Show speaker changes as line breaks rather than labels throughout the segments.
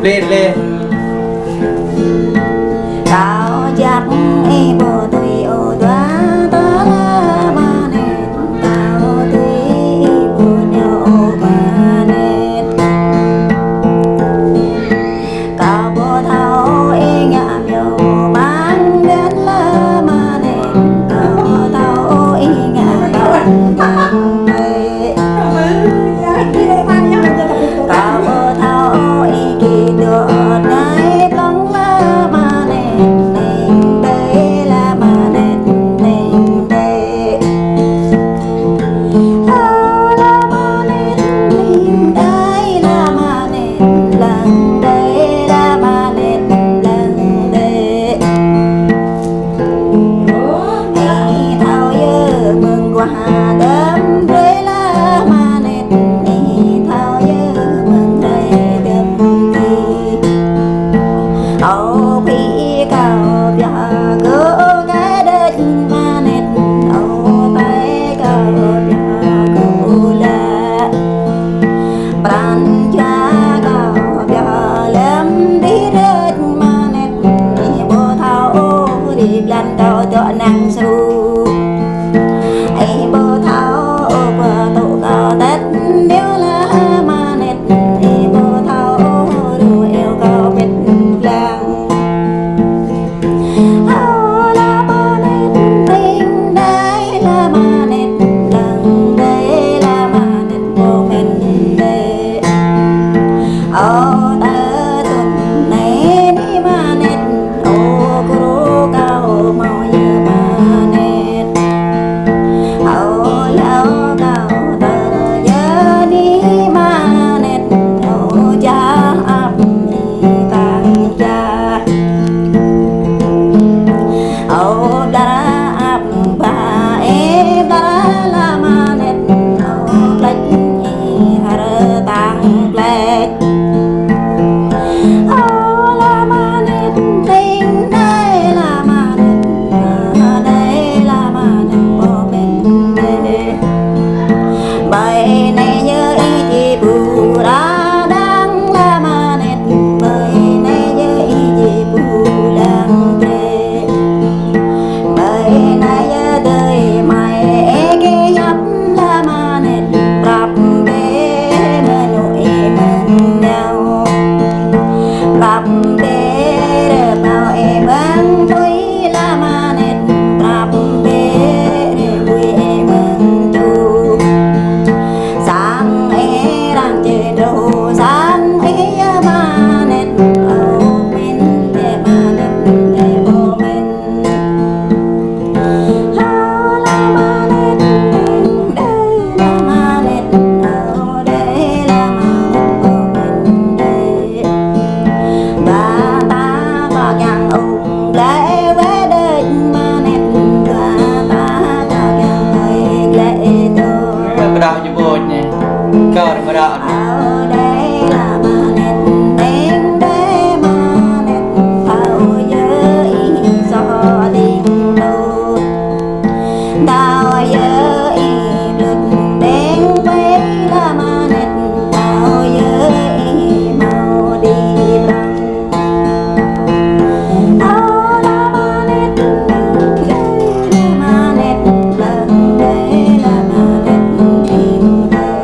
lên lên
tao chắc em bộ tùy ô đoá ta la ma nét tao tùy bộ nhau ma nét tao bộ thao e ngạ biểu mang đến la ma nét tao thao e ngạ bằng bằng nét tao bộ thao e kỳ được ngay bằng la ma nét nền đây la ma nét nền đây la ma nét nền đây la ma nét lần đây la ma nét lần đây ai thao dơ mừng qua đêm với la ma nét ai thao dơ mừng đây đêm kỳ âu phi cao bia gỡ cái đất ma nét âu tay cao bia gỡ la pran cha cao bia lem đi đất ma nét đi bộ thao đi lan cao cho năng su ai bộ thao qua tổ cao đất nếu là ma nét đi bộ thao đồ eo cao bết lang la ma nét tình đây la ma nét lần đây la ma nét vô mình đây ô ta tuần này đi ma nét ô cô cao màu như ma nét ô lao cao ta nhớ đi ma nét ô cha áp tàng cha ô đa áp ba em đa la ma nét ô lách hara tàng lách ô la ma nét tình đây la ma nét đây la ma nét vô mình đây bài này nhớ ý chị bù ra đang la ma nét bài này nhớ ý chị bù đang đây bài này nhớ đời mày cái nhấp la ma nét rap bê mà nỗi mình nhau rap bê để bao em ăn thôi la ma nét rap bê để vui em ăn chu sáng ấy đang chơi trâu sáng ấy ma nét ở bên để ma nét để vô mình la ma nét đây la ma nét ở đây la ma nét vô mình đây ba ta có nhang ung lễ với đây ma nét ba ta có nhang thầy lễ tôi
mà đào như bột nè cờ mà đào
ở đây là ma nét tiếng đây ma nét thao nhớ ý do tình đôi tao nhớ ý lượt đến với là ma nét tao nhớ ý màu đi răng la ma nét đây là ma nét lần đây là ma nét tình đây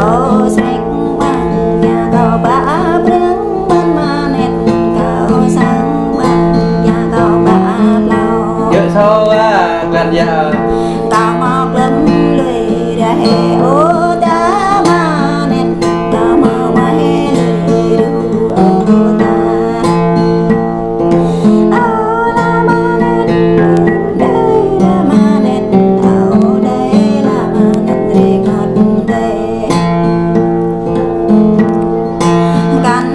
ô xanh bằng nhà cao bá brương ban ma nét cao sang bằng nhà cao bá lao
dựa sâu á lần giờ
cao mọc lấm lười để ô ta ma nét cao mọc mai lười đủ ô ta ô la ma nét đây là ma nét ô đây là ma nét rê ngọt đây can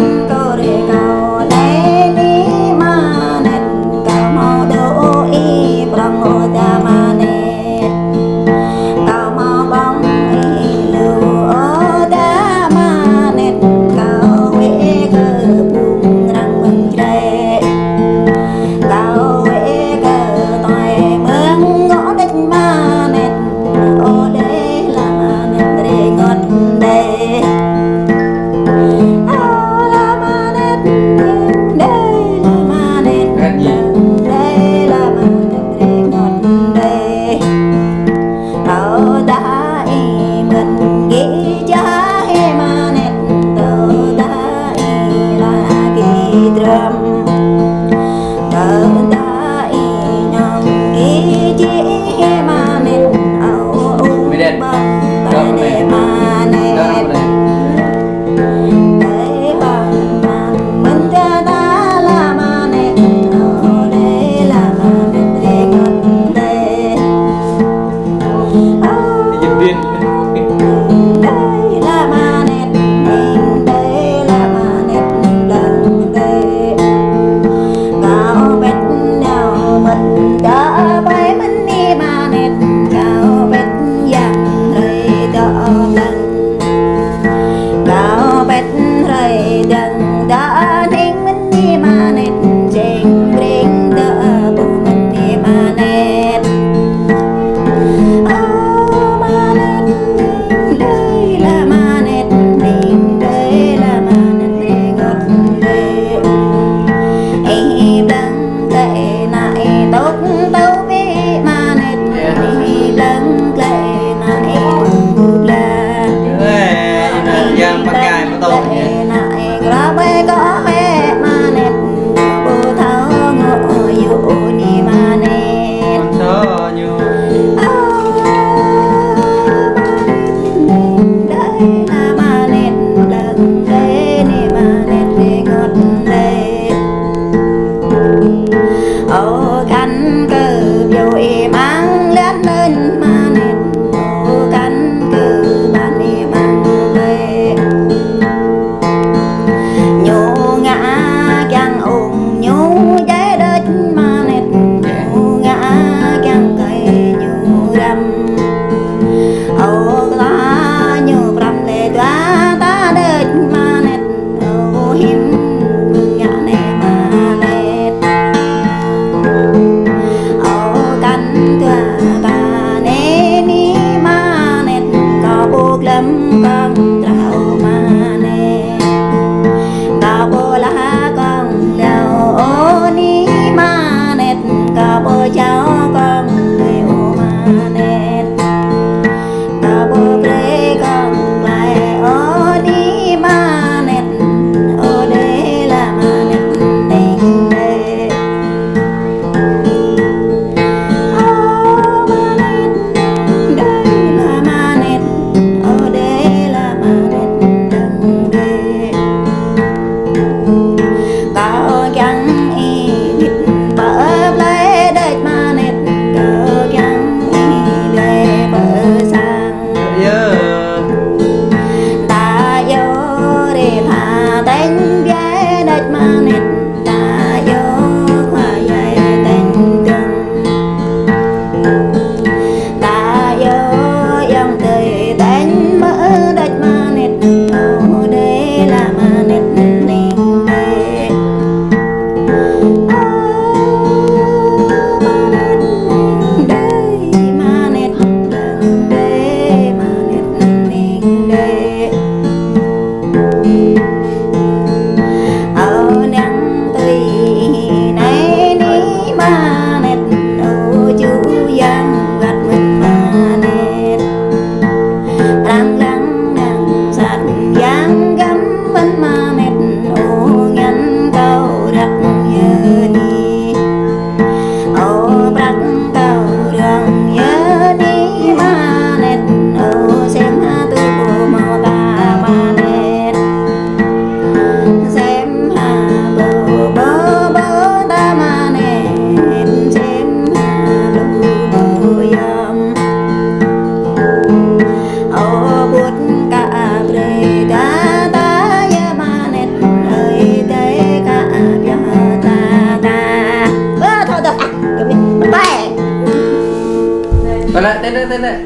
Còn lại tên lại.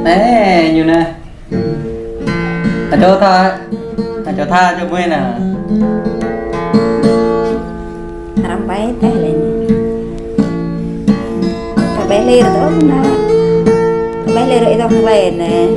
Nè, như nè. Cho tha cho mới nè.
Haram bay teh lên. Cái bé lê rồi đó nè. Cái bé lê rồi đó không lên nè.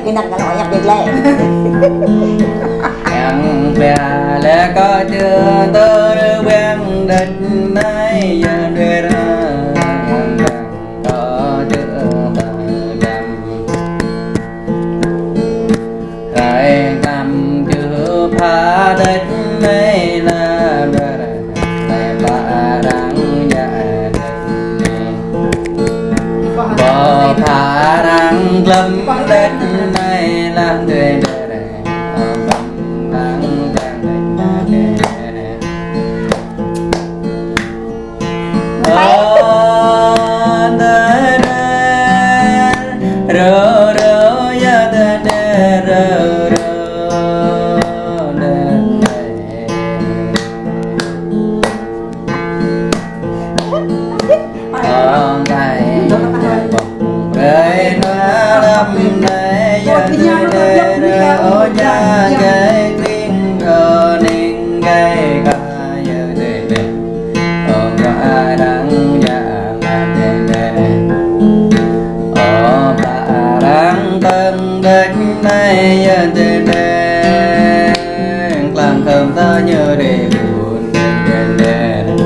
Cái nặng cái nói nhạc được lệ
Em bè lẽ có chưa tơ quen đất này giờ đưa ra em có chưa tơ đầm khai cầm chưa phá đất này là đưa ra này bà đang dạ bỏ phá đang lâm đất này là người nhớ để buồn đèn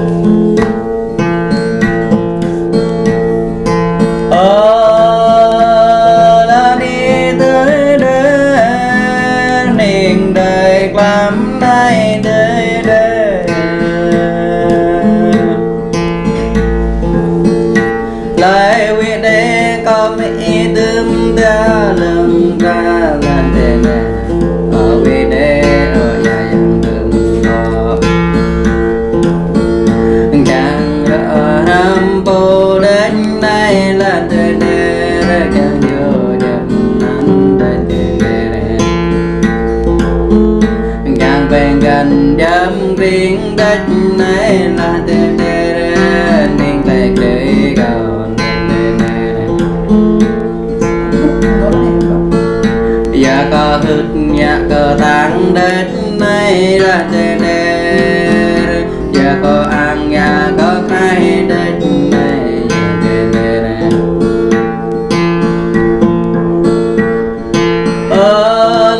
là đi tới đến niềm đời quắm nay đời đời lại vì đây có mấy đêm đã lầm ra là đèn ở vì đây gần đêm riêng đất này là tên nên lại để còn giờ có thức nhà cờ tháng đất này là tên giờ có ăn nhà có khai đất này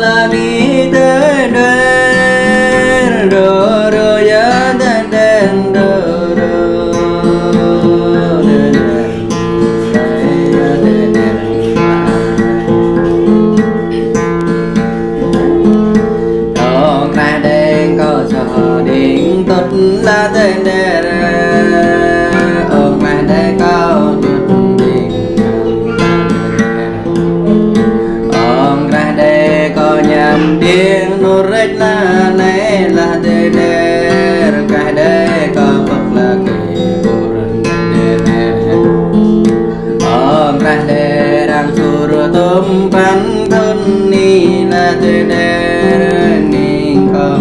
là đi tới đây là tên đề ở ngoài đây có chút điện ở ngoài đây có nhầm tiếng nô rách là này là tên đề ngoài đây có bậc là kỳ buồn ở ngoài đây đang sủa tôm bắn thân ni là tên đề ni có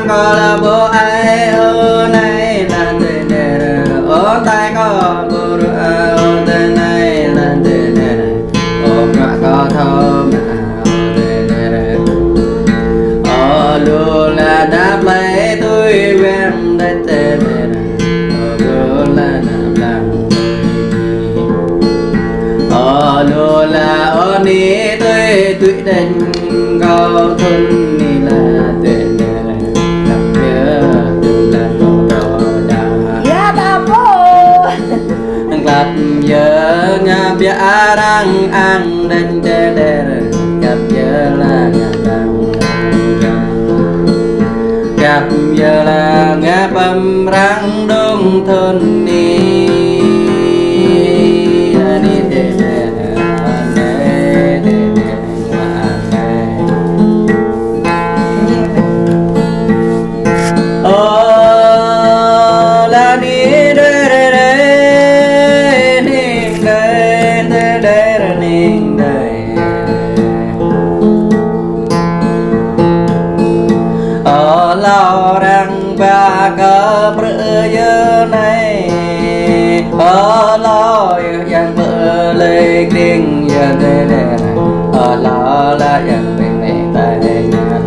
có là bố ai ở này là tên đề ở tay có bố ở tên này là tên đề ôm cả có thơm cao thun ni là tên gặp nhớ là cô đó đã
ya ta po
gặp nhớ ngà bia răng ăn đánh đê đê gặp nhớ là ngà răng gặp nhớ là ngà bầm răng đông thôn ni ni đê đê lo răng ba cơ bự giờ này lo yang bự lên tiếng giờ đây nè lo là yang bên này tay nhàn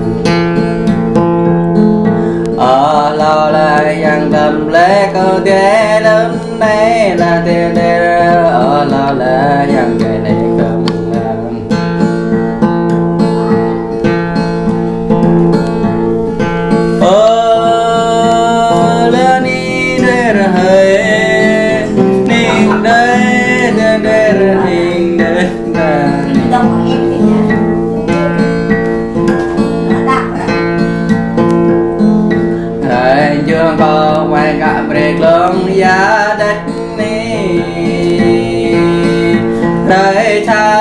lo là yang đầm lẽ cơ thế lớn này là thế đây lo là yang cái này không dương có quay cả bề lương giá đất ni đời cha